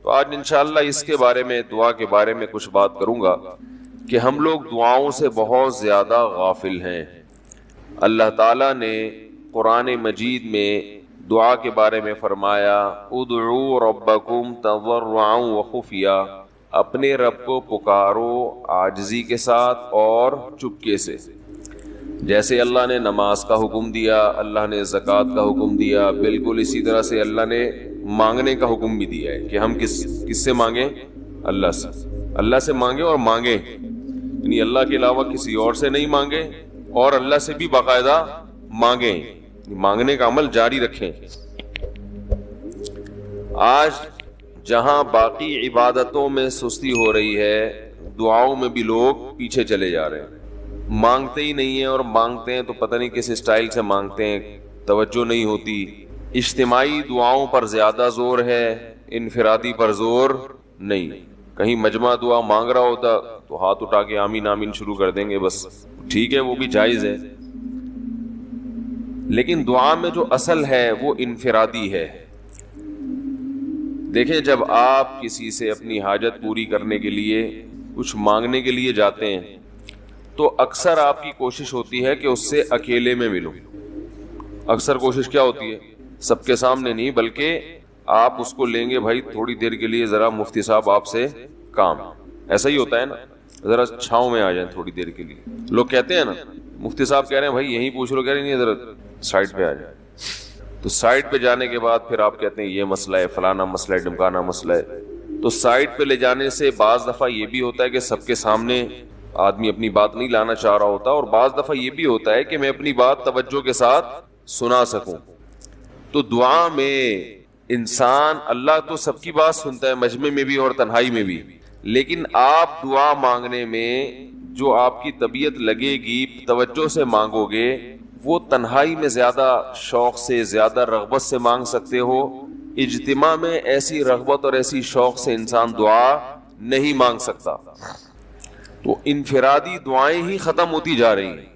تو آج انشاءاللہ اس کے بارے میں، دعا کے بارے میں کچھ بات کروں گا کہ ہم لوگ دعاؤں سے بہت زیادہ غافل ہیں۔ اللہ تعالیٰ نے قرآن مجید میں دعا کے بارے میں فرمایا ادعوا ربکم تضرعا وخفیا، اپنے رب کو پکارو عاجزی کے ساتھ اور چپکے سے۔ جیسے اللہ نے نماز کا حکم دیا، اللہ نے زکوٰۃ کا حکم دیا، بالکل اسی طرح سے اللہ نے مانگنے کا حکم بھی دیا ہے کہ ہم کس سے مانگیں؟ اللہ سے۔ اللہ سے مانگیں اور مانگیں، یعنی اللہ کے علاوہ کسی اور سے نہیں مانگیں، اور اللہ سے بھی باقاعدہ مانگیں، مانگنے کا عمل جاری رکھیں۔ آج جہاں باقی عبادتوں میں سستی ہو رہی ہے، دعاؤں میں بھی لوگ پیچھے چلے جا رہے ہیں، مانگتے ہی نہیں ہیں، اور مانگتے ہیں تو پتہ نہیں کس اسٹائل سے مانگتے ہیں، توجہ نہیں ہوتی۔ اجتماعی دعاؤں پر زیادہ زور ہے، انفرادی پر زور نہیں۔ کہیں مجمع دعا مانگ رہا ہوتا تو ہاتھ اٹھا کے آمین آمین شروع کر دیں گے، بس ٹھیک ہے، وہ بھی جائز ہے، لیکن دعا میں جو اصل ہے وہ انفرادی ہے۔ دیکھیں، جب آپ کسی سے اپنی حاجت پوری کرنے کے لیے، کچھ مانگنے کے لیے جاتے ہیں تو اکثر آپ کی کوشش ہوتی ہے کہ اس سے اکیلے میں ملو۔ اکثر کوشش کیا ہوتی ہے؟ سب کے سامنے نہیں، بلکہ آپ اس کو لیں گے، بھائی تھوڑی دیر کے لیے ذرا مفتی صاحب آپ سے کام، ایسا ہی ہوتا ہے نا، ذرا چھاؤں میں آ جائیں تھوڑی دیر کے لیے۔ لوگ کہتے ہیں نا، مفتی صاحب کہہ رہے ہیں بھائی یہیں پوچھ لو، کہہ رہے نہیں ذرا سائڈ پہ آ جائیں، تو سائڈ پہ جانے کے بعد پھر آپ کہتے ہیں یہ مسئلہ ہے، فلانا مسئلہ ہے، ڈمکانا مسئلہ ہے۔ تو سائڈ پہ لے جانے سے بعض دفعہ یہ بھی ہوتا ہے کہ سب کے سامنے آدمی اپنی بات نہیں لانا چاہ رہا ہوتا، اور بعض دفعہ یہ بھی ہوتا ہے کہ میں اپنی بات توجہ کے ساتھ سنا سکوں۔ تو دعا میں انسان، اللہ تو سب کی بات سنتا ہے، مجمع میں بھی اور تنہائی میں بھی، لیکن آپ دعا مانگنے میں جو آپ کی طبیعت لگے گی، توجہ سے مانگو گے، وہ تنہائی میں زیادہ شوق سے، زیادہ رغبت سے مانگ سکتے ہو۔ اجتماع میں ایسی رغبت اور ایسی شوق سے انسان دعا نہیں مانگ سکتا۔ تو انفرادی دعائیں ہی ختم ہوتی جا رہی ہیں۔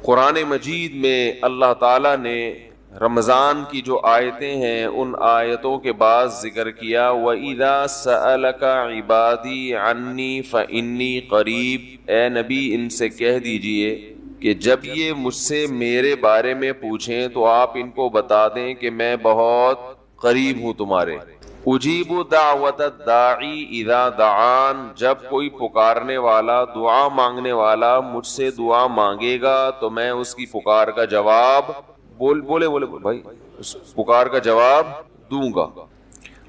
قرآن مجید میں اللہ تعالیٰ نے رمضان کی جو آیتیں ہیں ان آیتوں کے بعد ذکر کیا وَإِذَا سَأَلَكَ عِبَادِي عَنِّي فَإِنِّي قَرِيب، اے نبی ان سے کہہ دیجئے کہ جب یہ مجھ سے میرے بارے میں پوچھیں تو آپ ان کو بتا دیں کہ میں بہت قریب ہوں تمہارے۔ اجیب دعوت الداعی اذا دعان، جب کوئی پکارنے والا، دعا مانگنے والا مجھ سے دعا مانگے گا تو میں اس کی پکار کا جواب بولے بھائی، اس پکار کا جواب دوں گا۔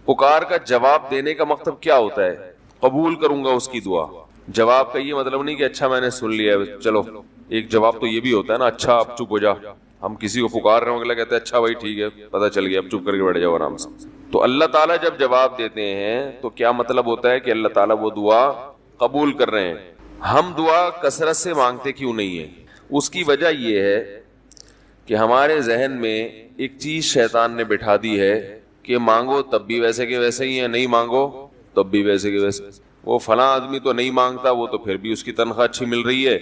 پکار کا جواب دینے کا مطلب کیا ہوتا ہے؟ قبول کروں گا اس کی دعا۔ جواب کا یہ مطلب نہیں کہ اچھا میں نے سن لیا ہے چلو، ایک جواب تو یہ بھی ہوتا ہے نا، اچھا اب چپ ہو جا، ہم کسی کو پکار رہے ہوں اگلا کہتے ہیں اچھا بھائی ٹھیک ہے پتہ چل گیا، اب چپ کر کے بیٹھ جاؤ آرام سے۔ تو اللہ تعالیٰ جب جواب دیتے ہیں تو کیا مطلب ہوتا ہے کہ اللہ تعالیٰ وہ دعا قبول کر رہے ہیں۔ ہم دعا کثرت سے مانگتے کیوں نہیں ہیں؟ اس کی وجہ یہ ہے کہ ہمارے ذہن میں ایک چیز شیطان نے بٹھا دی ہے کہ مانگو تب بھی ویسے کے ویسے ہی ہیں، نہیں مانگو تب بھی ویسے کے ویسے۔ وہ فلاں آدمی تو نہیں مانگتا، وہ تو پھر بھی اس کی تنخواہ اچھی مل رہی ہے،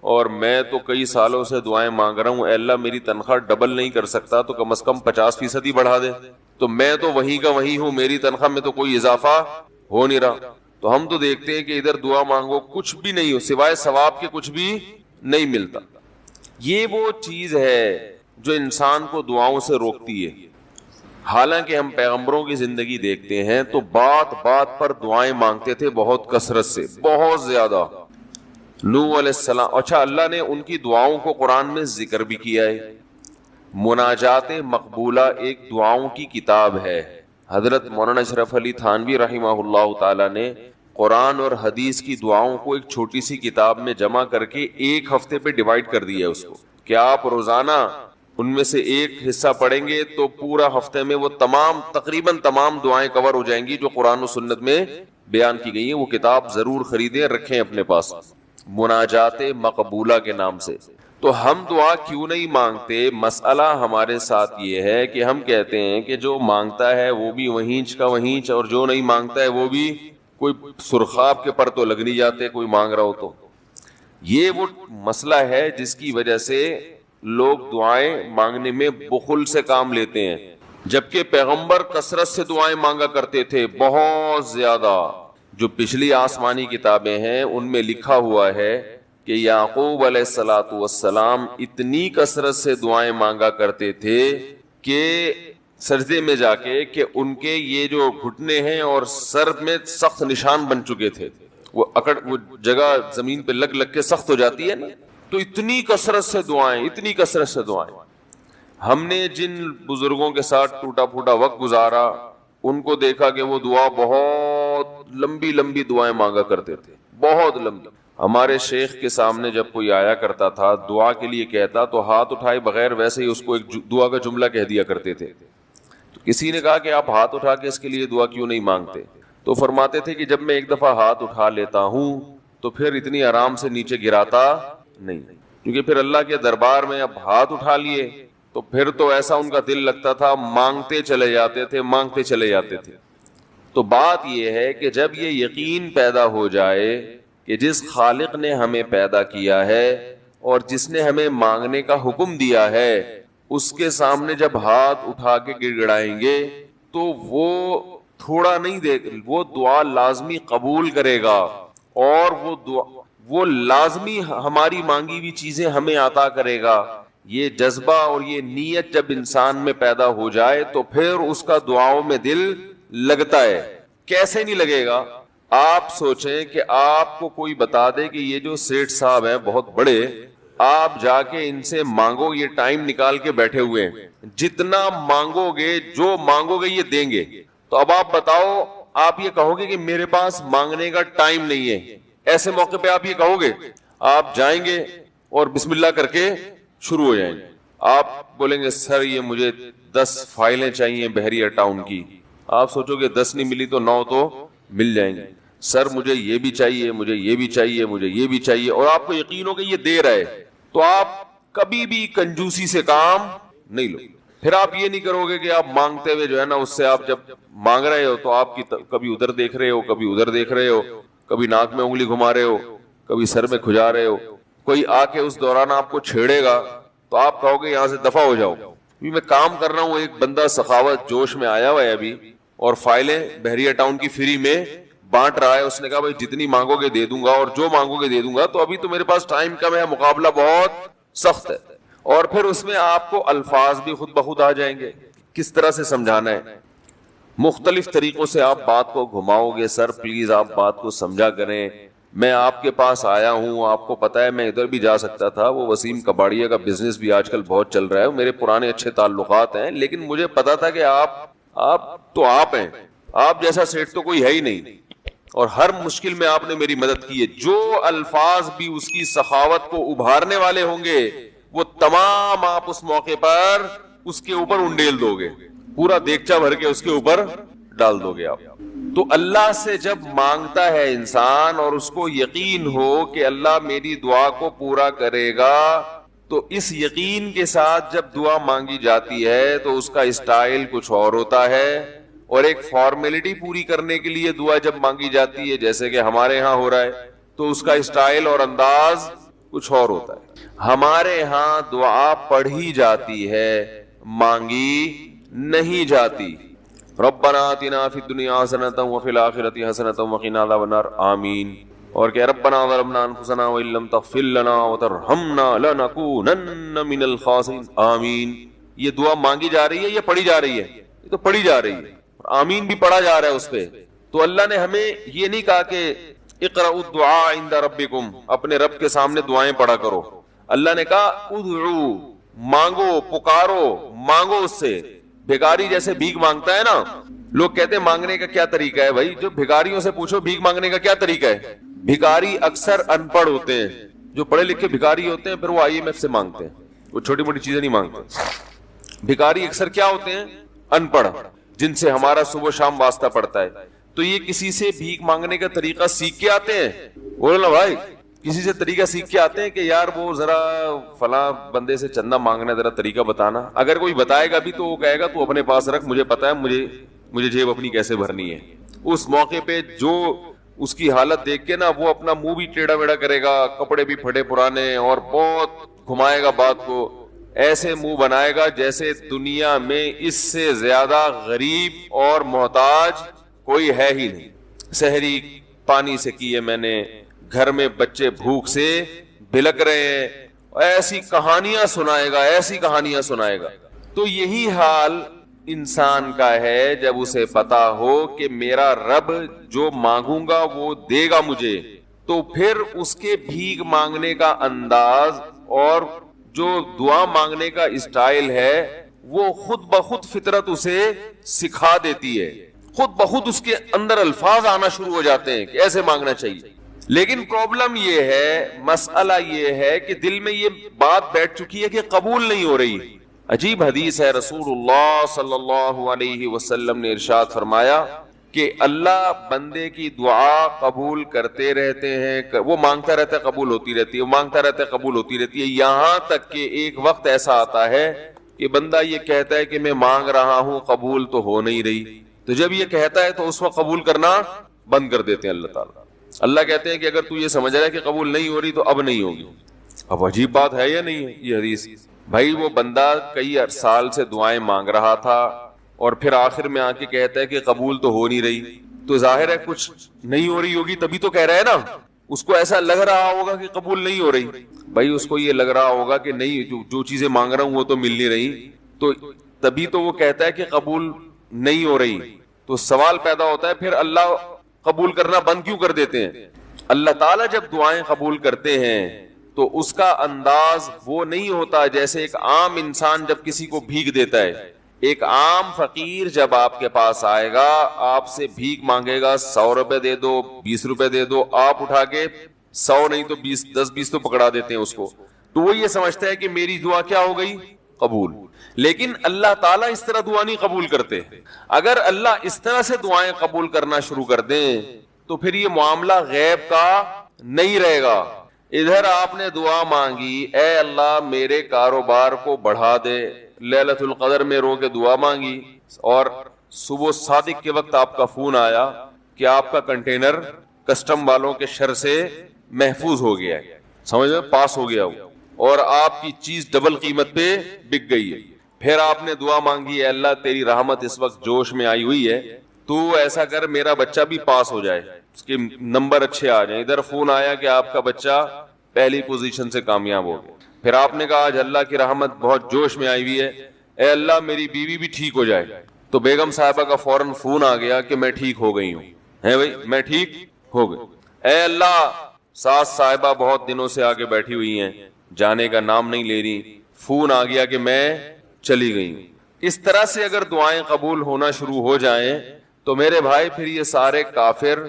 اور میں تو کئی سالوں سے دعائیں مانگ رہا ہوں، اے اللہ میری تنخواہ ڈبل نہیں کر سکتا تو کم از کم 50% ہی بڑھا دے، تو میں تو وہیں کا وہیں ہوں، میری تنخواہ میں تو کوئی اضافہ ہو نہیں رہا۔ تو ہم تو دیکھتے ہیں کہ ادھر دعا مانگو کچھ بھی نہیں ہو، سوائے ثواب کے کچھ بھی نہیں ملتا۔ یہ وہ چیز ہے جو انسان کو دعاؤں سے روکتی ہے۔ حالانکہ ہم پیغمبروں کی زندگی دیکھتے ہیں تو بات بات پر دعائیں مانگتے تھے، بہت کثرت سے، بہت زیادہ۔ نوح علیہ السلام، اچھا اللہ نے ان کی دعاؤں کو قرآن میں ذکر بھی کیا ہے۔ مناجات مقبولہ ایک دعاؤں کی کتاب ہے۔ حضرت مولانا اشرف علی تھانوی رحمہ اللہ تعالی نے قرآن اور حدیث کی دعاؤں کو ایک چھوٹی سی کتاب میں جمع کر کے ایک ہفتے پہ ڈیوائیڈ کر دیا ہے اس کو، کہ آپ روزانہ ان میں سے ایک حصہ پڑھیں گے تو پورا ہفتے میں وہ تقریباً تمام دعائیں کور ہو جائیں گی جو قرآن و سنت میں بیان کی گئی ہیں۔ وہ کتاب ضرور خریدیں، رکھیں اپنے پاس، مناجات مقبولہ کے نام سے۔ تو ہم دعا کیوں نہیں مانگتے؟ مسئلہ ہمارے ساتھ یہ ہے کہ ہم کہتے ہیں کہ جو مانگتا ہے وہ بھی وہینچ کا وہینچ، اور جو نہیں مانگتا ہے وہ بھی کوئی سرخاب کے پر تو لگ نہیں جاتے کوئی مانگ رہا ہو تو۔ یہ وہ مسئلہ ہے جس کی وجہ سے لوگ دعائیں مانگنے میں بخل سے کام لیتے ہیں۔ جبکہ پیغمبر کثرت سے دعائیں مانگا کرتے تھے، بہت زیادہ۔ جو پچھلی آسمانی کتابیں ہیں ان میں لکھا ہوا ہے کہ یعقوب علیہ الصلوۃ والسلام اتنی کثرت سے دعائیں مانگا کرتے تھے کہ سجدے میں جا کے کہ ان کے یہ جو گھٹنے ہیں اور سر میں سخت نشان بن چکے تھے، وہ جگہ زمین پہ لگ لگ کے سخت ہو جاتی ہے نا، تو اتنی کثرت سے دعائیں، اتنی کثرت سے دعائیں۔ ہم نے جن بزرگوں کے ساتھ ٹوٹا پھوٹا وقت گزارا ان کو دیکھا کہ وہ دعا بہت لمبی لمبی دعائیں مانگا کرتے تھے، بہت لمبی۔ ہمارے شیخ کے سامنے جب کوئی آیا کرتا تھا دعا کے لیے کہتا تو ہاتھ اٹھائے بغیر ویسے ہی اس کو ایک دعا کا جملہ کہہ دیا کرتے تھے۔ تو کسی نے کہا کہ آپ ہاتھ اٹھا کے اس کے لیے دعا کیوں نہیں مانگتے؟ تو فرماتے تھے کہ جب میں ایک دفعہ ہاتھ اٹھا لیتا ہوں تو پھر اتنی آرام سے نیچے گراتا نہیں، کیونکہ پھر اللہ کے دربار میں اب ہاتھ اٹھا لیے تو پھر تو ایسا ان کا دل لگتا تھا، مانگتے چلے جاتے تھے، مانگتے چلے جاتے تھے۔ تو بات یہ ہے کہ جب یہ یقین پیدا ہو جائے کہ جس خالق نے ہمیں پیدا کیا ہے اور جس نے ہمیں مانگنے کا حکم دیا ہے اس کے سامنے جب ہاتھ اٹھا کے گڑ گڑائیں گے تو وہ تھوڑا نہیں دے، وہ دعا لازمی قبول کرے گا، اور وہ لازمی ہماری مانگی ہوئی چیزیں ہمیں عطا کرے گا۔ یہ جذبہ اور یہ نیت جب انسان میں پیدا ہو جائے تو پھر اس کا دعاؤں میں دل لگتا ہے۔ کیسے نہیں لگے گا؟ آپ سوچیں کہ آپ کو کوئی بتا دے کہ یہ جو سیٹھ صاحب ہیں بہت بڑے، آپ جا کے ان سے مانگو، یہ ٹائم نکال کے بیٹھے ہوئے ہیں، جتنا مانگو گے، جو مانگو گے یہ دیں گے، تو اب آپ بتاؤ، آپ یہ کہو گے کہ میرے پاس مانگنے کا ٹائم نہیں ہے؟ ایسے موقع پہ آپ یہ کہو گے؟ آپ جائیں گے اور بسم اللہ کر کے شروع ہو جائیں گے۔ آپ بولیں گے سر یہ مجھے 10 فائلیں چاہیے بحریہ ٹاؤن کی۔ آپ سوچو گے 10 نہیں ملی تو 9 تو مل جائیں گے۔ سر مجھے یہ بھی چاہیے، مجھے یہ بھی چاہیے، مجھے یہ بھی چاہیے، اور آپ کو یقین ہو کہ یہ دے رہا ہے، تو آپ کبھی بھی کنجوسی سے کام نہیں لو۔ پھر آپ یہ نہیں کرو گے کہ آپ مانگتے ہوئے جو ہے نا، اس سے آپ جب مانگ رہے ہو تو آپ کی کبھی ادھر دیکھ رہے ہو، کبھی ادھر دیکھ رہے ہو، کبھی ناک میں انگلی گھما رہے ہو، کبھی سر میں کھجا رہے ہو۔ کوئی آ کے اس دوران آپ کو چھیڑے گا تو آپ کہو گے یہاں سے دفع ہو جاؤ، میں کام کر رہا ہوں۔ ایک بندہ سخاوت جوش میں آیا ہوا ہے ابھی، اور فائلیں بحریہ ٹاؤن کی فری میں بانٹ رہا ہے۔ اس نے کہا بھائی جتنی مانگو گے دے دوں گا، اور جو مانگو گے دے دوں گا، تو ابھی تو میرے پاس ٹائم کم ہے، مقابلہ بہت سخت ہے۔ اور پھر اس میں آپ کو الفاظ بھی خود بخود آ جائیں گے، کس طرح سے سمجھانا ہے، مختلف طریقوں سے آپ بات کو گھماؤ گے۔ سر پلیز آپ بات کو سمجھا کریں، میں آپ کے پاس آیا ہوں، آپ کو پتا ہے میں ادھر بھی جا سکتا تھا، وہ وسیم کباڑیہ کا بزنس بھی آج کل بہت چل رہا ہے، میرے پرانے اچھے تعلقات ہیں، لیکن مجھے پتا تھا کہ آپ ہیں، آپ جیسا سیٹ تو کوئی ہے ہی نہیں، اور ہر مشکل میں آپ نے میری مدد کی ہے۔ جو الفاظ بھی اس کی سخاوت کو ابھارنے والے ہوں گے وہ تمام آپ اس موقع پر اس کے اوپر انڈیل دو گے، پورا دیگچا بھر کے اس کے اوپر ڈال دو گے آپ۔ تو اللہ سے جب مانگتا ہے انسان اور اس کو یقین ہو کہ اللہ میری دعا کو پورا کرے گا، تو اس یقین کے ساتھ جب دعا مانگی جاتی ہے تو اس کا اسٹائل کچھ اور ہوتا ہے، اور ایک فارمیلٹی پوری کرنے کے لیے دعا جب مانگی جاتی ہے جیسے کہ ہمارے ہاں ہو رہا ہے، تو اس کا اسٹائل اور انداز کچھ اور ہوتا ہے۔ ہمارے ہاں دعا پڑھی جاتی ہے، مانگی نہیں جاتی۔ ربنا آتنا فی الدنیا حسنۃ وفی الآخرۃ حسنۃ وقنا عذاب النار، آمین۔ اور کہ ربنا ظلمنا انفسنا وان لم تغفر لنا وترحمنا لنکونن من الخاسرین، آمین۔ یہ دعا مانگی جا رہی ہے یا پڑھی جا رہی ہے؟ یہ تو پڑھی جا رہی ہے، آمین بھی پڑھا جا رہا ہے اس پہ۔ تو اللہ نے ہمیں یہ نہیں کہا کہ اقرأوا الدعاء عند ربکم، اپنے رب کے سامنے دعائیں پڑھا کرو۔ اللہ نے کہا ادعو، مانگو، پکارو، مانگو اس سے۔ بھیکاری جیسے بھیک مانگتا ہے نا، لوگ کہتے ہیں مانگنے کا کیا طریقہ ہے؟ بھائی جو بھیکاریوں سے پوچھو بھیک مانگنے کا کیا طریقہ ہے۔ بھیکاری اکثر ان پڑھ ہوتے ہیں، جو پڑھے لکھے بھیکاری ہوتے ہیں پھر وہ IMF سے مانگتے ہیں، وہ چھوٹی موٹی چیزیں نہیں مانگتے۔ بھیکاری اکثر کیا ہوتے ہیں؟ ان پڑھ، جن سے ہمارا صبح شام واسطہ پڑتا ہے۔ تو یہ کسی سے بھیک مانگنے کا طریقہ سیکھ کے آتے ہیں؟ بولو نا بھائی، کسی سے طریقہ سیکھ کے آتے ہیں کہ یار وہ ذرا فلاں بندے سے چندہ مانگنا، ذرا طریقہ بتانا۔ اگر کوئی بتائے گا بھی تو وہ کہے گا تو اپنے پاس رکھ، مجھے پتا ہے مجھے جیب اپنی کیسے بھرنی ہے۔ اس موقع پہ جو اس کی حالت دیکھ کے نا وہ اپنا منہ بھی ٹیڑھا ویڑھا کرے گا، کپڑے بھی پھٹے پرانے، اور بہت گھمائے گا بات کو، ایسے منہ بنائے گا جیسے دنیا میں اس سے زیادہ غریب اور محتاج کوئی ہے ہی نہیں. سحری پانی سے کی ہے میں نے, گھر میں بچے بھوک سے بلک رہے ہیں, ایسی کہانیاں سنائے گا, ایسی کہانیاں سنائے گا. تو یہی حال انسان کا ہے جب اسے پتا ہو کہ میرا رب جو مانگوں گا وہ دے گا مجھے, تو پھر اس کے بھیک مانگنے کا انداز اور جو دعا مانگنے کا اسٹائل ہے وہ خود بخود فطرت اسے سکھا دیتی ہے, خود بخود اس کے اندر الفاظ آنا شروع ہو جاتے ہیں کہ ایسے مانگنا چاہیے. لیکن پرابلم یہ ہے, مسئلہ یہ ہے کہ دل میں یہ بات بیٹھ چکی ہے کہ قبول نہیں ہو رہی. عجیب حدیث ہے, رسول اللہ صلی اللہ علیہ وسلم نے ارشاد فرمایا کہ اللہ بندے کی دعا قبول کرتے رہتے ہیں, وہ مانگتا رہتا ہے قبول ہوتی رہتی ہے, وہ مانگتا رہتا ہے قبول ہوتی رہتی ہے, یہاں تک کہ ایک وقت ایسا آتا ہے کہ بندہ یہ کہتا ہے کہ میں مانگ رہا ہوں قبول تو ہو نہیں رہی. تو جب یہ کہتا ہے تو اس وقت قبول کرنا بند کر دیتے ہیں اللہ تعالیٰ. اللہ کہتے ہیں کہ اگر تو یہ سمجھ رہا ہے کہ قبول نہیں ہو رہی تو اب نہیں ہوگی. اب عجیب بات ہے یا نہیں ہے یہ حدیث؟ بھائی وہ بندہ کئی سال سے دعائیں مانگ رہا تھا اور پھر آخر میں آ کے کہتا ہے کہ قبول تو ہو نہیں رہی, تو ظاہر ہے کچھ نہیں ہو رہی ہوگی, تبھی تو کہہ رہا ہے نا. اس کو ایسا لگ رہا ہوگا کہ قبول نہیں ہو رہی. بھائی اس کو یہ لگ رہا ہوگا کہ نہیں, جو چیزیں مانگ رہا ہوں وہ تو مل نہیں رہی, تو تبھی تو وہ کہتا ہے کہ قبول نہیں ہو رہی. تو سوال پیدا ہوتا ہے پھر اللہ قبول کرنا بند کیوں کر دیتے ہیں؟ اللہ تعالیٰ جب دعائیں قبول کرتے ہیں تو اس کا انداز وہ نہیں ہوتا جیسے ایک عام انسان جب کسی کو بھیک دیتا ہے. ایک عام فقیر جب آپ کے پاس آئے گا, آپ سے بھیک مانگے گا, 100 روپے دے دو, 20 روپے دے دو, آپ اٹھا کے 100 نہیں تو 10-20 تو پکڑا دیتے ہیں اس کو, تو وہ یہ سمجھتا ہے کہ میری دعا کیا ہو گئی, قبول. لیکن اللہ تعالیٰ اس طرح دعا نہیں قبول کرتے. اگر اللہ اس طرح سے دعائیں قبول کرنا شروع کر دیں تو پھر یہ معاملہ غیب کا نہیں رہے گا. ادھر آپ نے دعا مانگی, اے اللہ میرے کاروبار کو بڑھا دے, لیلۃ القدر میں رو کے دعا مانگی, اور صبح صادق کے وقت آپ کا فون آیا کہ آپ کا کنٹینر کسٹم والوں کے شر سے محفوظ ہو گیا ہے, سمجھ میں پاس ہو گیا ہو, اور آپ کی چیز ڈبل قیمت پہ بک گئی ہے. پھر آپ نے دعا مانگی, اے اللہ تیری رحمت اس وقت جوش میں آئی ہوئی ہے, تو ایسا کر میرا بچہ بھی پاس ہو جائے, اس کے نمبر اچھے آ جائیں. ادھر فون آیا کہ آپ کا بچہ پہلی پوزیشن سے کامیاب ہو گیا. پھر آپ نے کہا آج اللہ کی رحمت بہت جوش میں آئی ہوئی ہے, اے اللہ میری بیوی بھی ٹھیک ہو جائے. تو بیگم صاحبہ کا فوراً فون آ گیا کہ میں ٹھیک ہو گئی ہوں, ہے بھائی میں ٹھیک ہو گئی. اے اللہ ساس صاحبہ بہت دنوں سے آگے بیٹھی ہوئی ہیں, جانے کا نام نہیں لے رہی, فون آ گیا کہ میں چلی گئی ہوں. اس طرح سے اگر دعائیں قبول ہونا شروع ہو جائیں تو میرے بھائی پھر یہ سارے کافر,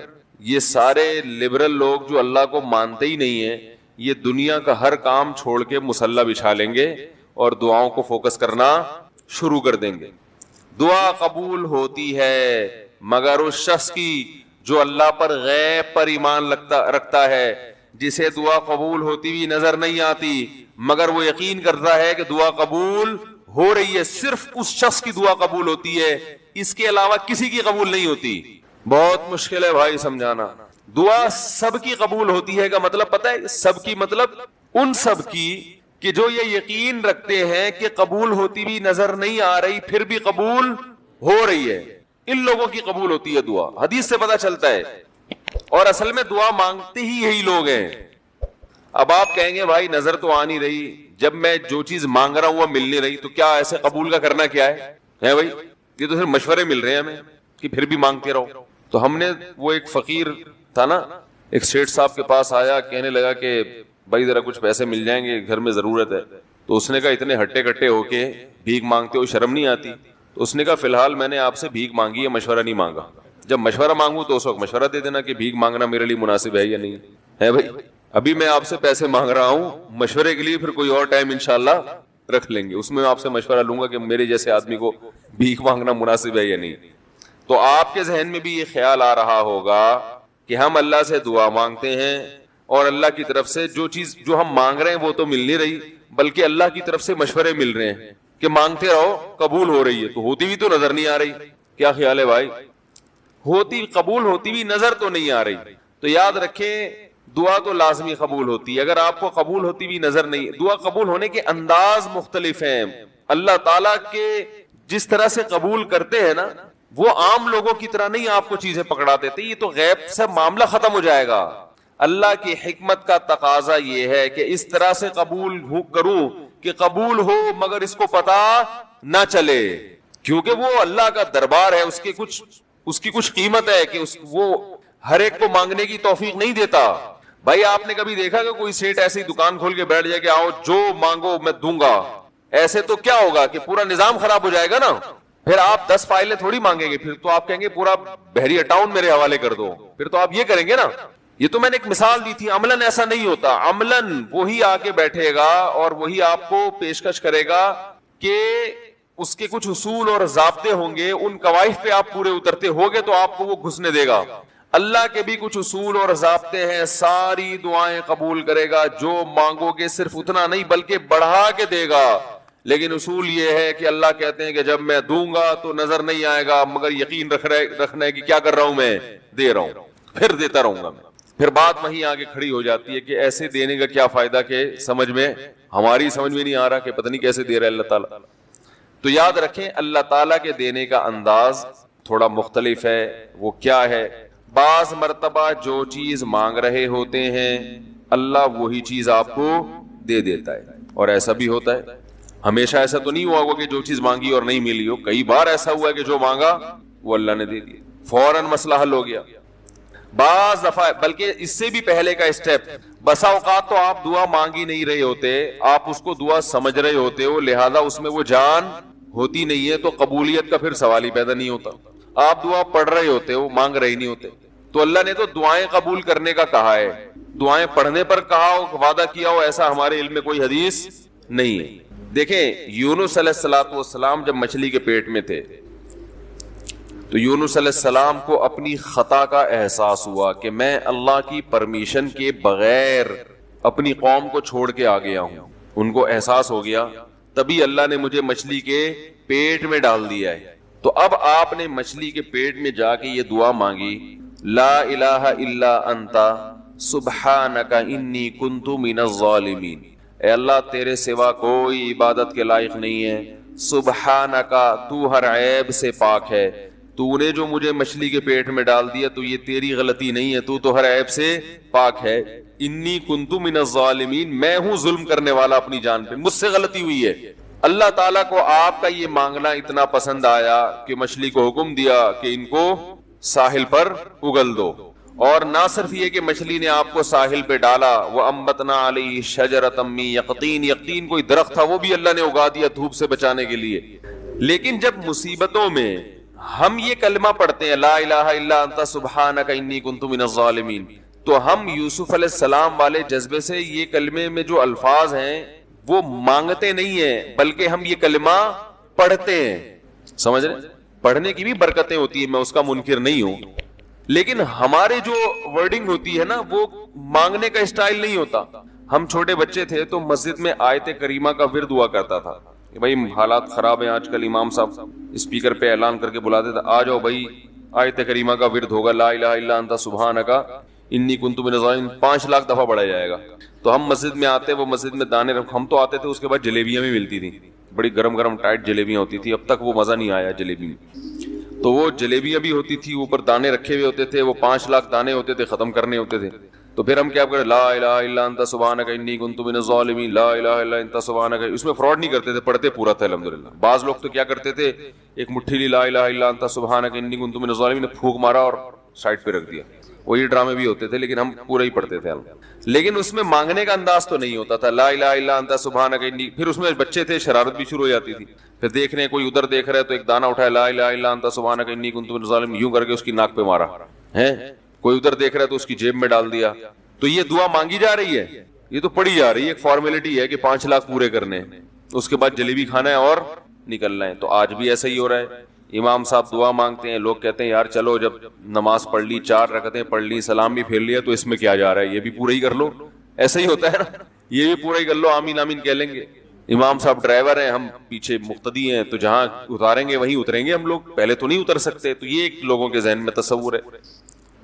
یہ سارے لبرل لوگ جو اللہ کو مانتے ہی نہیں ہیں, یہ دنیا کا ہر کام چھوڑ کے مصلی بچھا لیں گے اور دعاؤں کو فوکس کرنا شروع کر دیں گے. دعا قبول ہوتی ہے مگر اس شخص کی جو اللہ پر غیب پر ایمان رکھتا ہے, جسے دعا قبول ہوتی بھی نظر نہیں آتی مگر وہ یقین کرتا ہے کہ دعا قبول ہو رہی ہے. صرف اس شخص کی دعا قبول ہوتی ہے, اس کے علاوہ کسی کی قبول نہیں ہوتی. بہت مشکل ہے بھائی سمجھانا. دعا سب کی قبول ہوتی ہے کا مطلب پتہ ہے, سب کی مطلب ان سب کی کہ جو یہ یقین رکھتے ہیں کہ قبول ہوتی بھی نظر نہیں آ رہی پھر بھی قبول ہو رہی ہے, ان لوگوں کی قبول ہوتی ہے دعا. حدیث سے پتہ چلتا ہے, اور اصل میں دعا مانگتے ہی یہی لوگ ہیں. اب آپ کہیں گے بھائی نظر تو آ نہیں رہی, جب میں جو چیز مانگ رہا ہوں وہ مل نہیں رہی, تو کیا ایسے قبول کا کرنا کیا ہے بھائی؟ یہ تو صرف مشورے مل رہے ہیں ہمیں کہ پھر بھی مانگتے رہو. تو ہم نے, وہ ایک فقیر تھا نا, ایک سیٹھ صاحب کے پاس آیا, کہنے لگا کہ بھائی ذرا کچھ پیسے مل جائیں گے, گھر میں ضرورت ہے. تو اس نے کہا اتنے ہٹے کٹے ہو کے بھیک مانگتے ہو, شرم نہیں آتی؟ تو اس نے کہا فی الحال میں نے آپ سے بھیک مانگی ہے, مشورہ نہیں مانگا. جب مشورہ مانگوں تو اس وقت مشورہ دے دینا کہ بھیک مانگنا میرے لیے مناسب ہے یا نہیں ہے بھائی. ابھی میں آپ سے پیسے مانگ رہا ہوں, مشورے کے لیے پھر کوئی اور ٹائم انشاءاللہ رکھ لیں گے, اس میں آپ سے مشورہ لوں گا کہ میرے جیسے آدمی کو بھیک مانگنا مناسب ہے یا نہیں. تو آپ کے ذہن میں بھی یہ خیال آ رہا ہوگا کہ ہم اللہ سے دعا مانگتے ہیں اور اللہ کی طرف سے جو چیز جو ہم مانگ رہے ہیں وہ تو مل نہیں رہی, بلکہ اللہ کی طرف سے مشورے مل رہے ہیں کہ مانگتے رہو قبول ہو رہی ہے, تو ہوتی بھی تو نظر نہیں آ رہی. کیا خیال ہے بھائی؟ ہوتی قبول ہوتی بھی نظر تو نہیں آ رہی. تو یاد رکھیں دعا تو لازمی قبول ہوتی ہے. اگر آپ کو قبول ہوتی بھی نظر نہیں, دعا قبول ہونے کے انداز مختلف ہیں. اللہ تعالیٰ کے جس طرح سے قبول کرتے ہیں نا, وہ عام لوگوں کی طرح نہیں آپ کو چیزیں پکڑا دیتے. یہ تو غیب سے معاملہ ختم ہو جائے گا. اللہ کی حکمت کا تقاضا یہ ہے کہ اس طرح سے قبول کروں کہ قبول ہو مگر اس کو پتا نہ چلے, کیونکہ وہ اللہ کا دربار ہے, اس کی کچھ قیمت ہے کہ وہ ہر ایک کو مانگنے کی توفیق نہیں دیتا. بھائی آپ نے کبھی دیکھا کہ کوئی سیٹ ایسی دکان کھول کے بیٹھ جائے کہ آؤ جو مانگو میں دوں گا؟ ایسے تو کیا ہوگا کہ پورا نظام خراب ہو جائے گا نا. پھر آپ 10 فائلیں تھوڑی مانگیں گے, پھر تو آپ کہیں گے پورا بحریہ ٹاؤن میرے حوالے کر دو, پھر تو آپ یہ کریں گے نا. یہ تو میں نے ایک مثال دی تھی. عملاً ایسا نہیں ہوتا. عملاً وہی آ کے بیٹھے گا اور وہی آپ کو پیشکش کرے گا کہ اس کے کچھ اصول اور ضابطے ہوں گے, ان قواعد پہ آپ پورے اترتے ہوگے تو آپ کو وہ گھسنے دے گا. اللہ کے بھی کچھ اصول اور ضابطے ہیں, ساری دعائیں قبول کرے گا. جو مانگو گے صرف اتنا نہیں بلکہ بڑھا کے دے گا. لیکن اصول یہ ہے کہ اللہ کہتے ہیں کہ جب میں دوں گا تو نظر نہیں آئے گا, مگر یقین رکھنا ہے کہ کیا کر رہا ہوں, میں دے رہا ہوں, پھر دیتا رہوں گا میں. پھر بات وہیں آگے کھڑی ہو جاتی ہے کہ ایسے دینے کا کیا فائدہ, کہ ہماری سمجھ میں نہیں آ رہا کہ پتہ نہیں کیسے دے رہا ہے اللہ تعالیٰ. تو یاد رکھیں اللہ تعالیٰ کے دینے کا انداز تھوڑا مختلف ہے. وہ کیا ہے؟ بعض مرتبہ جو چیز مانگ رہے ہوتے ہیں اللہ وہی چیز آپ کو دے دیتا ہے, اور ایسا بھی ہوتا ہے. ہمیشہ ایسا تو نہیں ہوا ہوگا کہ جو چیز مانگی اور نہیں ملی ہو. کئی بار ایسا ہوا ہے کہ جو مانگا وہ اللہ نے دے دیا, فوراً مسئلہ حل ہو گیا. بعض دفعہ بلکہ اس سے بھی پہلے کا اسٹیپ, بسا اوقات تو آپ دعا مانگ ہی نہیں رہے ہوتے, آپ اس کو دعا سمجھ رہے ہوتے ہو, لہذا اس میں وہ جان ہوتی نہیں ہے, تو قبولیت کا پھر سوال ہی پیدا نہیں ہوتا. آپ دعا پڑھ رہے ہوتے ہو, مانگ رہے نہیں ہوتے. تو اللہ نے تو دعائیں قبول کرنے کا کہا ہے, دعائیں پڑھنے پر کہا ہو, وعدہ کیا ہو, ایسا ہمارے علم میں کوئی حدیث نہیں ہے. دیکھیں یونس علیہ السلام جب مچھلی کے پیٹ میں تھے تو یونس علیہ السلام کو اپنی خطا کا احساس ہوا کہ میں اللہ کی پرمیشن کے بغیر اپنی قوم کو چھوڑ کے آ گیا ہوں. ان کو احساس ہو گیا, تبھی اللہ نے مجھے مچھلی کے پیٹ میں ڈال دیا ہے. تو اب آپ نے مچھلی کے پیٹ میں جا کے یہ دعا مانگی, لا الہ الا انت سبحانک انی کنت من الظالمین. اے اللہ تیرے سوا کوئی عبادت کے لائق نہیں ہے, سبحانک تو ہر عیب سے پاک ہے, تو نے جو مجھے مچھلی کے پیٹ میں ڈال دیا تو یہ تیری غلطی نہیں ہے, تو ہر عیب سے پاک ہے. انی کنت من الظالمین, میں ہوں ظلم کرنے والا اپنی جان پہ, مجھ سے غلطی ہوئی ہے. اللہ تعالیٰ کو آپ کا یہ مانگنا اتنا پسند آیا کہ مچھلی کو حکم دیا کہ ان کو ساحل پر اگل دو. اور نہ صرف یہ کہ مچھلی نے آپ کو ساحل پہ ڈالا, وَأَنبَتْنَا عَلَيْهِ شَجَرَةً مِّن يَقْطِينٍ, یقطین کوئی درخت تھا وہ بھی اللہ نے اگا دیا دھوپ سے بچانے کے لیے. لیکن جب مصیبتوں میں ہم یہ کلمہ پڑھتے ہیں لا الہ الا انت سبحانک انی کنت من الظالمین, تو ہم یوسف علیہ السلام والے جذبے سے یہ کلمے میں جو الفاظ ہیں وہ مانگتے نہیں ہیں بلکہ ہم یہ کلمہ پڑھتے ہیں. سمجھ رہے؟ پڑھنے کی بھی برکتیں ہوتی ہیں, میں اس کا منکر نہیں ہوں, لیکن ہمارے جو ورڈنگ ہوتی ہے نا وہ مانگنے کا اسٹائل نہیں ہوتا. ہم چھوٹے بچے تھے تو مسجد میں آیت کریمہ کا ورد ہوا کرتا تھا کہ بھائی حالات خراب ہیں آج کل, امام صاحب اسپیکر پہ اعلان کر کے بلاتے تھے, آ جاؤ بھائی آیت کریمہ کا ورد ہوگا, لا الہ الا انت سبحانک انی کنت من الظالمین, 5 لاکھ دفعہ پڑھا جائے گا. تو ہم مسجد میں آتے, وہ مسجد میں دانے ہم تو آتے تھے, اس کے بعد جلیبیاں بھی ملتی تھیں, بڑی گرم گرم ٹائٹ جلیبیاں ہوتی تھی. اب تک وہ مزہ نہیں آیا جلیبی میں. تو وہ جلیبیاں بھی ہوتی تھی, اوپر دانے رکھے ہوئے ہوتے تھے, وہ 5 لاکھ دانے ہوتے تھے, ختم کرنے ہوتے تھے. تو پھر ہم کیا کریں, لا الہ الا انت سبحانک انی کنت من الظالمین, لا الہ الا انت سبحانک. اس میں فراڈ نہیں کرتے تھے, پڑھتے پورا تھا الحمدللہ. بعض لوگ تو کیا کرتے تھے, ایک مٹھی لی لا الہ الا انت سبحانک انی کنت من الظالمین, پھونک مارا اور سائڈ پہ رکھ دیا. وہی ڈرامے بھی ہوتے تھے, لیکن ہم پورا ہی پڑھتے تھے. لیکن اس میں مانگنے کا انداز تو نہیں ہوتا تھا, لا الہ الا انت سبحانک انی. پھر اس میں بچے تھے, شرارت بھی شروع ہو جاتی تھی. پھر دیکھ رہے ہیں کوئی ادھر دیکھ رہا ہے تو ایک دانہ اٹھایا, لا الہ الا انت سبحانک انی کنت من الظالمین, یوں کر کے اس کی ناک پہ مارا ہے. کوئی ادھر دیکھ رہا ہے تو اس کی جیب میں ڈال دیا. تو یہ دعا مانگی جا رہی ہے, یہ تو پڑھی جا رہی ہے, ایک فارمیلٹی ہے کہ 5 لاکھ پورے کرنے, اس کے بعد جلیبی کھانا ہے اور نکلنا ہے. تو آج بھی ایسا ہی ہو رہا ہے. امام صاحب دعا مانگتے ہیں, لوگ کہتے ہیں یار چلو جب نماز پڑھ لی, 4 رکعتیں پڑھ لی, سلام بھی پھیر لیا, تو اس میں کیا جا رہا ہے, یہ بھی پورا ہی کر لو. ایسا ہی ہوتا ہے نا, یہ بھی پورا ہی کر لو, آمین آمین کہہ لیں گے. امام صاحب ڈرائیور ہیں, ہم پیچھے مقتدی ہیں, تو جہاں اتاریں گے وہیں اتریں گے ہم لوگ, پہلے تو نہیں اتر سکتے. تو یہ ایک لوگوں کے ذہن میں تصور ہے.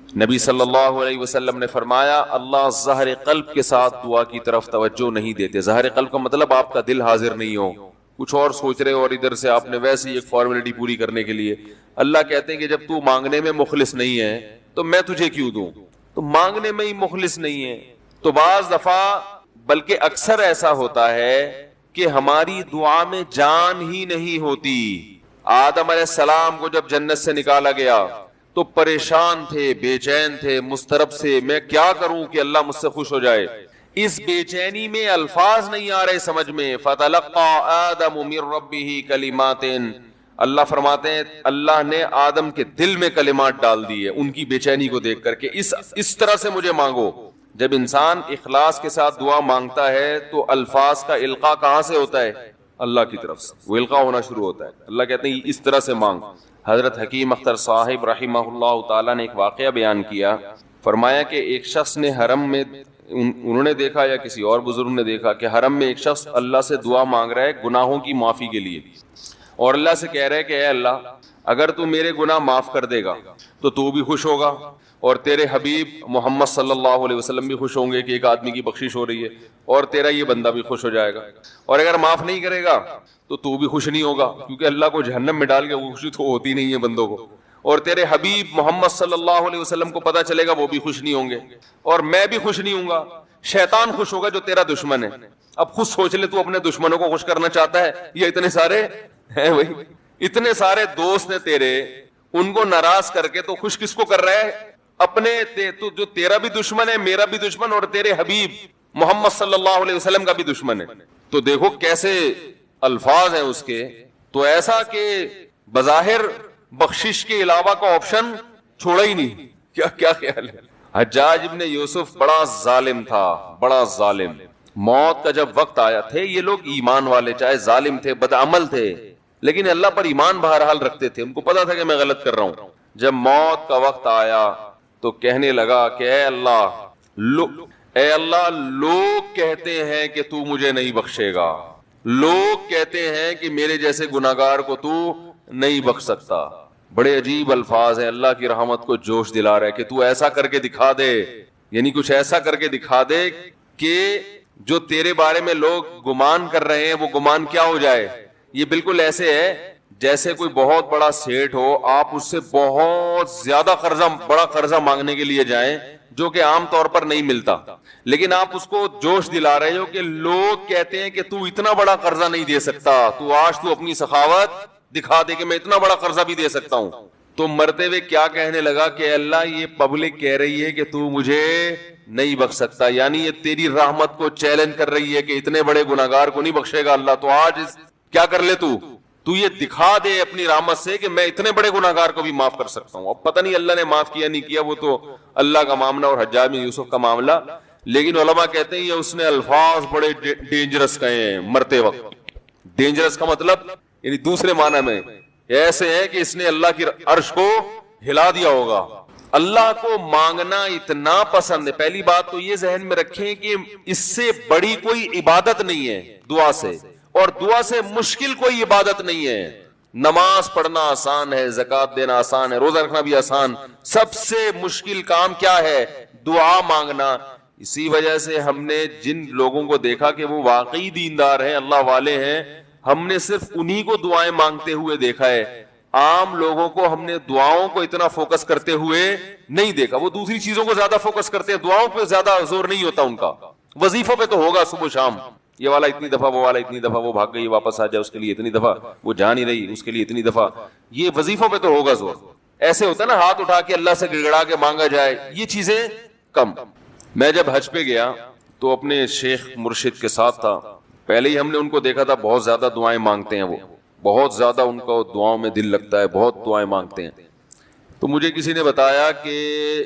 نبی صلی اللہ علیہ وسلم نے فرمایا اللہ ظاہر قلب کے ساتھ دعا کی طرف توجہ نہیں دیتے. ظاہر قلب کا مطلب آپ کا دل حاضر نہیں ہو, کچھ اور سوچ رہے ہو اور ادھر سے آپ نے ویسے ہی ایک فارمیلٹی پوری کرنے کے لیے. اللہ کہتے ہیں کہ جب تو مانگنے میں مخلص نہیں ہے تو میں تجھے کیوں دوں, تو مانگنے میں ہی مخلص نہیں ہے. تو بعض دفعہ بلکہ اکثر ایسا ہوتا ہے کہ ہماری دعا میں جان ہی نہیں ہوتی. آدم علیہ السلام کو جب جنت سے نکالا گیا تو پریشان تھے, بے چین تھے, مضطرب سے, میں کیا کروں کہ اللہ مجھ سے خوش ہو جائے. اس بے چینی میں الفاظ نہیں آ رہے سمجھ میں. فَتَلَقَّى آدَمُ مِن رَبِّهِ كَلِمَاتٍ, اللہ فرماتے ہیں اللہ نے آدم کے دل میں کلمات ڈال دیے ان کی بے چینی کو دیکھ کر کے اس طرح سے مجھے مانگو. جب انسان اخلاص کے ساتھ دعا مانگتا ہے تو الفاظ کا القاء کہاں سے ہوتا ہے؟ اللہ کی طرف سے وہ القاء ہونا شروع ہوتا ہے. اللہ کہتے ہیں اس طرح سے مانگ. حضرت حکیم اختر صاحب رحمہ اللہ تعالیٰ نے ایک واقعہ بیان کیا, فرمایا کہ ایک شخص نے حرم میں, انہوں نے دیکھا یا کسی اور بزرگ نے دیکھا کہ حرم میں ایک شخص اللہ سے دعا مانگ رہا ہے گناہوں کی معافی کے لیے, اور اللہ سے کہہ رہا ہے کہ اے اللہ اگر تو میرے گناہ معاف کر دے گا تو بھی خوش ہوگا اور تیرے حبیب محمد صلی اللہ علیہ وسلم بھی خوش ہوں گے کہ ایک آدمی کی بخشش ہو رہی ہے, اور تیرا یہ بندہ بھی خوش ہو جائے گا. اور اگر معاف نہیں کرے گا تو بھی خوش نہیں ہوگا, کیونکہ اللہ کو جہنم میں ڈال کے خوشی تو ہوتی نہیں ہے بندوں کو, اور تیرے حبیب محمد صلی اللہ علیہ وسلم کو پتا چلے گا وہ بھی خوش نہیں ہوں گے, اور میں بھی خوش نہیں ہوں گا. شیطان خوش ہوگا جو تیرا دشمن ہے. اب خود سوچ لے تو اپنے دشمنوں کو خوش کرنا چاہتا ہے یا اتنے سارے ہیں بھائی, اتنے سارے دوست ہیں تیرے, ان کو ناراض کر کے تو خوش کس کو کر رہا ہے؟ اپنے تو جو تیرا بھی دشمن ہے, میرا بھی دشمن, اور تیرے حبیب محمد صلی اللہ علیہ وسلم کا بھی دشمن ہے. تو دیکھو کیسے الفاظ ہیں اس کے. تو ایسا کہ بظاہر بخشش کے علاوہ کا آپشن چھوڑا ہی نہیں. کیا خیال ہے؟ حجاج ابن یوسف بڑا ظالم تھا, بڑا ظالم. موت کا جب وقت آیا, تھے یہ لوگ ایمان والے, چاہے ظالم تھے, بدعمل تھے, لیکن اللہ پر ایمان بہرحال رکھتے تھے. ان کو پتا تھا کہ میں غلط کر رہا ہوں. جب موت کا وقت آیا تو کہنے لگا کہ اے اللہ لوگ کہتے ہیں کہ تو مجھے نہیں بخشے گا, لوگ کہتے ہیں کہ میرے جیسے گناہگار کو تو نہیں بخش سکتا. بڑے عجیب الفاظ ہیں, اللہ کی رحمت کو جوش دلا رہے کہ تو ایسا کر کے دکھا دے, یعنی کچھ ایسا کر کے دکھا دے کہ جو تیرے بارے میں لوگ گمان کر رہے ہیں وہ گمان کیا ہو جائے. یہ بالکل ایسے ہے جیسے کوئی بہت بڑا سیٹ ہو, آپ اس سے بہت زیادہ بڑا قرضہ مانگنے کے لیے جائیں جو کہ عام طور پر نہیں ملتا, لیکن آپ اس کو جوش دلا رہے ہو کہ لوگ کہتے ہیں کہ تو اتنا بڑا قرضہ نہیں دے سکتا, تو آج تو اپنی سخاوت دکھا دے کہ میں اتنا بڑا قرضہ بھی دے سکتا ہوں. تو مرتے ہوئے کیا کہنے لگا کہ اللہ یہ پبلک کہہ رہی ہے کہ تو مجھے نہیں بخش سکتا, یعنی یہ تیری رحمت کو چیلنج کر رہی ہے کہ اتنے بڑے گناہگار کو نہیں بخشے گا اللہ, تو آج کیا کر لے تو یہ دکھا دے اپنی رحمت سے کہ میں اتنے بڑے گناہگار کو بھی معاف کر سکتا ہوں. اب پتہ نہیں اللہ نے معاف کیا نہیں کیا, وہ تو اللہ کا معاملہ اور حجاج بن یوسف کا معاملہ, لیکن علماء کہتے ہیں یہ اس نے الفاظ بڑے ڈینجرس کہے ہیں مرتے وقت. ڈینجرس کا مطلب یعنی دوسرے معنی میں ایسے ہے کہ اس نے اللہ کی عرش کو ہلا دیا ہوگا. اللہ کو مانگنا اتنا پسند ہے. پہلی بات تو یہ ذہن میں رکھیں کہ اس سے بڑی کوئی عبادت نہیں ہے دعا سے, اور دعا سے مشکل کوئی عبادت نہیں ہے. نماز پڑھنا آسان ہے, زکوٰۃ دینا آسان ہے, روزہ رکھنا بھی آسان. سب سے مشکل کام کیا ہے؟ دعا مانگنا. اسی وجہ سے ہم نے جن لوگوں کو دیکھا کہ وہ واقعی دیندار ہیں, اللہ والے ہیں, ہم نے صرف انہی کو دعائیں مانگتے ہوئے دیکھا ہے. عام لوگوں کو ہم نے دعاؤں کو اتنا فوکس کرتے ہوئے نہیں دیکھا. وہ دوسری چیزوں کو زیادہ فوکس کرتے ہیں, دعاؤں پہ زیادہ زور نہیں ہوتا ان کا. وظیفوں پہ تو ہوگا صبح شام, یہ والا اتنی دفعہ, وہ والا اتنی دفعہ, وہ بھاگ گئی واپس آ جائے اس کے لیے اتنی دفعہ, وہ جا نہیں رہی اس کے لیے اتنی دفعہ. یہ وظیفوں پہ تو ہوگا زور. ایسے ہوتا ہے نا ہاتھ اٹھا کے اللہ سے گڑگڑا کے مانگا جائے, یہ چیزیں کم. میں جب حج پہ گیا تو اپنے شیخ مرشد کے ساتھ تھا. پہلے ہی ہم نے ان کو دیکھا تھا بہت زیادہ دعائیں مانگتے ہیں, وہ بہت زیادہ ان کو دعاؤں میں دل لگتا ہے, بہت دعائیں مانگتے ہیں. تو مجھے کسی نے بتایا کہ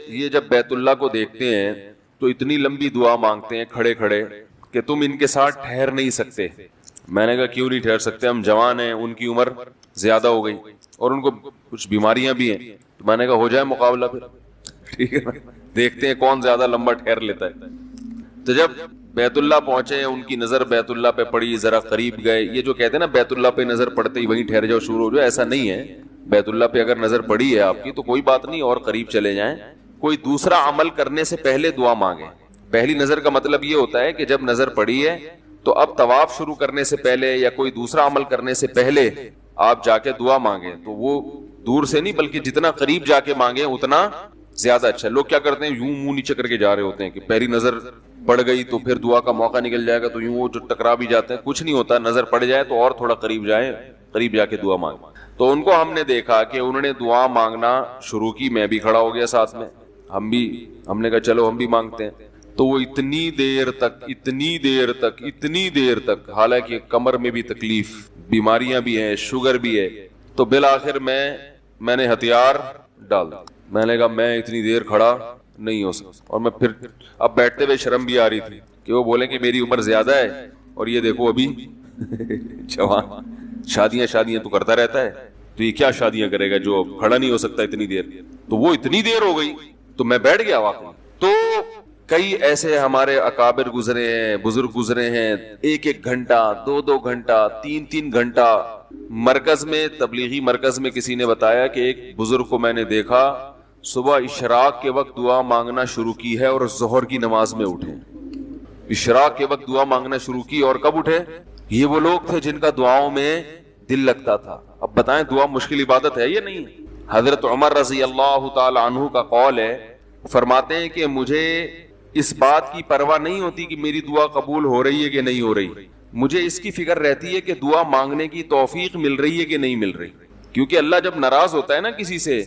یہ جب بیت اللہ کو دیکھتے ہیں تو اتنی لمبی دعا مانگتے ہیں کھڑے کھڑے کہ تم ان کے ساتھ ٹھہر نہیں سکتے. میں نے کہا کیوں نہیں ٹھہر سکتے, ہم جوان ہیں, ان کی عمر زیادہ ہو گئی اور ان کو کچھ بیماریاں بھی ہیں. تو میں نے کہا ہو جائے مقابلہ پھر, ٹھیک ہے, دیکھتے ہیں کون زیادہ لمبا ٹھہر لیتا ہے. تو جب بیت اللہ پہنچے, ان کی نظر بیت اللہ پہ پڑی, ذرا قریب گئے. یہ جو کہتے ہیں نا بیت اللہ پہ نظر پڑتے ہی وہیں ٹھہر جاؤ شروع ہو جاؤ, ایسا نہیں ہے. بیت اللہ پہ اگر نظر پڑی ہے آپ کی تو کوئی بات نہیں, اور قریب چلے جائیں, کوئی دوسرا عمل کرنے سے پہلے دعا مانگیں. پہلی نظر کا مطلب یہ ہوتا ہے کہ جب نظر پڑی ہے تو اب طواف شروع کرنے سے پہلے یا کوئی دوسرا عمل کرنے سے پہلے آپ جا کے دعا مانگیں. تو وہ دور سے نہیں بلکہ جتنا قریب جا کے مانگیں اتنا زیادہ اچھا. لوگ کیا کرتے ہیں, یوں منہ نیچے کر کے جا رہے ہوتے ہیں کہ پہلی نظر پڑ گئی تو پھر دعا کا موقع نکل جائے گا, تو یوں وہ جو ٹکرا بھی جاتے ہیں. کچھ نہیں ہوتا, نظر پڑ جائے تو اور تھوڑا قریب جائیں, قریب جا کے دعا مانگیں. تو ان کو ہم نے دیکھا کہ انہوں نے دعا مانگنا شروع کی, میں بھی کھڑا ہو گیا ساتھ میں, ہم نے کہا چلو ہم بھی مانگتے ہیں. تو وہ اتنی دیر تک حالانکہ کمر میں بھی تکلیف, بیماریاں بھی ہیں, شوگر بھی ہے, تو بالآخر میں نے ہتھیار ڈال دیا. میں نے کہا میں اتنی دیر کھڑا نہیں ہو سکتا. اور میں پھر اب بیٹھتے ہوئے شرم بھی آ رہی تھی کہ وہ بولیں کہ میری عمر زیادہ ہے اور یہ دیکھو ابھی جوان, شادیاں تو کرتا رہتا ہے, تو یہ کیا شادیاں کرے گا جو کھڑا نہیں ہو سکتا اتنی دیر. تو وہ اتنی دیر ہو گئی تو میں بیٹھ گیا واقعی. تو کئی ایسے ہمارے اکابر گزرے ہیں, بزرگ گزرے ہیں, 1 گھنٹہ 2 گھنٹہ 3 گھنٹہ. مرکز میں, تبلیغی مرکز میں کسی نے بتایا کہ ایک بزرگ کو میں نے دیکھا صبح اشراق کے وقت دعا مانگنا شروع کی ہے اور ظہر کی نماز میں اٹھے. اشراق کے وقت دعا مانگنا شروع کی اور کب اٹھے؟ یہ وہ لوگ تھے جن کا دعاؤں میں دل لگتا تھا. اب بتائیں دعا مشکل عبادت ہے یا نہیں؟ حضرت عمر رضی اللہ تعالی عنہ کا قول ہے, فرماتے ہیں کہ مجھے اس بات کی پرواہ نہیں ہوتی کہ میری دعا قبول ہو رہی ہے کہ نہیں ہو رہی, مجھے اس کی فکر رہتی ہے کہ دعا مانگنے کی توفیق مل رہی ہے کہ نہیں مل رہی. کیونکہ اللہ جب ناراض ہوتا ہے نا کسی سے,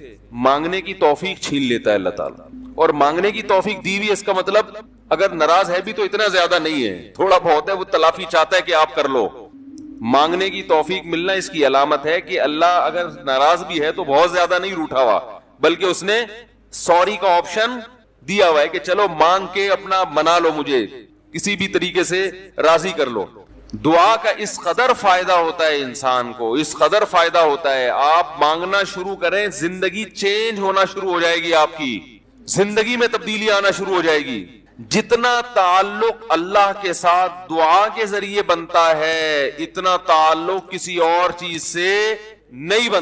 مانگنے کی توفیق چھین لیتا ہے اللہ تعالیٰ. اور مانگنے کی توفیق دی ہوئی, اس کا مطلب اگر ناراض ہے بھی تو اتنا زیادہ نہیں ہے, تھوڑا بہت ہے, وہ تلافی چاہتا ہے کہ آپ کر لو. مانگنے کی توفیق ملنا اس کی علامت ہے کہ اللہ اگر ناراض بھی ہے تو بہت زیادہ نہیں روٹھا ہوا, بلکہ اس نے سوری کا آپشن دیا ہوا ہے کہ چلو مانگ کے اپنا منا لو, مجھے کسی بھی طریقے سے راضی کر لو. دعا کا اس قدر فائدہ ہوتا ہے انسان کو, اس قدر فائدہ ہوتا ہے. آپ مانگنا شروع کریں, زندگی چینج ہونا شروع ہو جائے گی, آپ کی زندگی میں تبدیلی آنا شروع ہو جائے گی. جتنا تعلق اللہ کے ساتھ دعا کے ذریعے بنتا ہے اتنا تعلق کسی اور چیز سے نہیں بنتا.